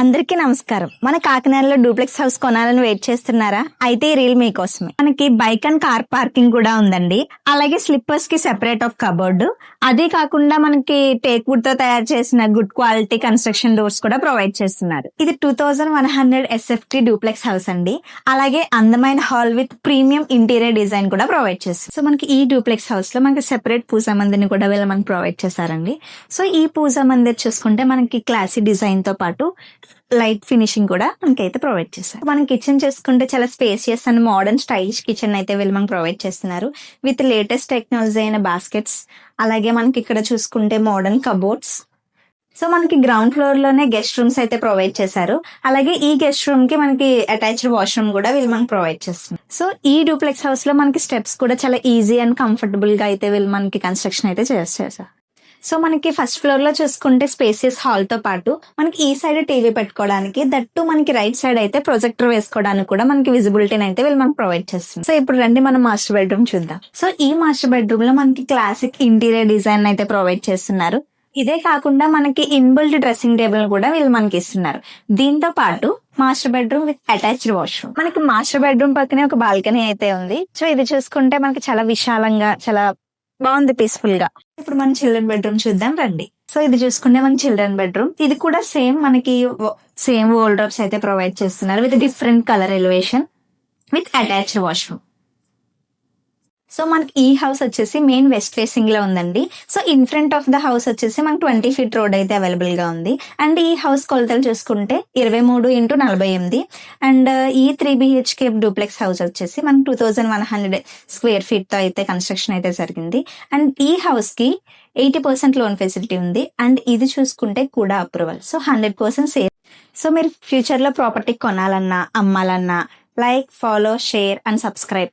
అందరికీ నమస్కారం. మన కాకినాడలో డూప్లెక్స్ హౌస్ కొనాలని వెయిట్ చేస్తున్నారా? అయితే ఈ రీల్ మీకోసమే. మనకి బైక్ అండ్ కార్ పార్కింగ్ కూడా ఉందండి. అలాగే స్లిప్పర్స్ కి సెపరేట్ ఆఫ్ కబోర్డ్. అదే కాకుండా మనకి టేక్ వుడ్ తో తయారు చేసిన గుడ్ క్వాలిటీ కన్స్ట్రక్షన్ డోర్స్ కూడా ప్రొవైడ్ చేస్తున్నారు. ఇది 2100 SFT డూప్లెక్స్ హౌస్ అండి. అలాగే అందమైన hall with premium interior design కూడా ప్రొవైడ్ చేస్తారు. సో మనకి ఈ డూప్లెక్స్ హౌస్ లో మనకి సెపరేట్ పూజా మందిని కూడా వీళ్ళు మనకి ప్రొవైడ్ చేశారండి. సో ఈ పూజా మందిర్ చూసుకుంటే మనకి క్లాసీ డిజైన్ తో పాటు లైట్ ఫినిషింగ్ కూడా మనకైతే ప్రొవైడ్ చేస్తారు. మనం కిచెన్ చేసుకుంటే చాలా spacious and modern stylish kitchen అయితే వీళ్ళు మనకు ప్రొవైడ్ చేస్తున్నారు విత్ లేటెస్ట్ టెక్నాలజీ అయిన బాస్కెట్స్. అలాగే మనకి ఇక్కడ చూసుకుంటే మోడర్న్ కబోర్డ్స్. సో మనకి గ్రౌండ్ ఫ్లోర్ లోనే గెస్ట్ రూమ్స్ అయితే ప్రొవైడ్ చేశారు. అలాగే ఈ గెస్ట్ రూమ్ కి మనకి అటాచ్డ్ వాష్రూమ్ కూడా వీళ్ళు మనకి ప్రొవైడ్ చేస్తున్నారు. సో ఈ డూప్లెక్స్ హౌస్ లో మనకి స్టెప్స్ కూడా చాలా ఈజీ అండ్ కంఫర్టబుల్ గా అయితే వీళ్ళు మనకి కన్స్ట్రక్షన్ అయితే చేస్తారు. సో మనకి ఫస్ట్ ఫ్లోర్ లో చూసుకుంటే స్పేసియస్ హాల్ తో పాటు మనకి ఈ సైడ్ టీవీ పెట్టుకోవడానికి, దట్టు మనకి రైట్ సైడ్ అయితే ప్రొజెక్టర్ వేసుకోవడానికి కూడా మనకి విజిబిలిటీని అయితే వీళ్ళు మనకి ప్రొవైడ్ చేస్తుంది. సో ఇప్పుడు రండి మనం మాస్టర్ బెడ్రూమ్ చూద్దాం. సో ఈ మాస్టర్ బెడ్రూమ్ లో మనకి క్లాసిక్ ఇంటీరియర్ డిజైన్ అయితే ప్రొవైడ్ చేస్తున్నారు. ఇదే కాకుండా మనకి ఇన్బిల్ట్ డ్రెస్సింగ్ టేబుల్ కూడా వీళ్ళు మనకి ఇస్తున్నారు. దీంతో పాటు master bedroom with attached washroom. మనకి మాస్టర్ బెడ్రూమ్ పక్కనే ఒక బాల్కనీ అయితే ఉంది. సో ఇది చూసుకుంటే మనకి చాలా విశాలంగా, చాలా బాగుంది, పీస్ఫుల్ గా. ఇప్పుడు మనం చిల్డ్రన్ బెడ్రూమ్ చూద్దాం రండి. సో ఇది చూసుకుంటే మన చిల్డ్రన్ బెడ్రూమ్. ఇది కూడా మనకి సేమ్ వాల్డ్రోబ్స్ అయితే ప్రొవైడ్ చేస్తున్నారు with different colour elevation with attached washroom. So మనకి ఈ హౌస్ వచ్చేసి మెయిన్ వెస్ట్ ఫేసింగ్ లో ఉందండి. So in front of the house వచ్చేసి మనకి 20 feet రోడ్ అయితే అవైలబుల్ గా ఉంది. అండ్ ఈ హౌస్ కొలతలు చూసుకుంటే 23x48. అండ్ ఈ 3 BHK డూప్లెక్స్ హౌస్ వచ్చేసి మనకి 2100 square feet తో అయితే కన్స్ట్రక్షన్ అయితే జరిగింది. అండ్ ఈ హౌస్ కి 80% లోన్ ఫెసిలిటీ ఉంది. అండ్ ఇది చూసుకుంటే కూడా అప్రూవల్. So 100% safe. సో మీరు ఫ్యూచర్ లో ప్రాపర్టీ కొనాలన్నా, అమ్మాలన్నా like, follow, share and subscribe.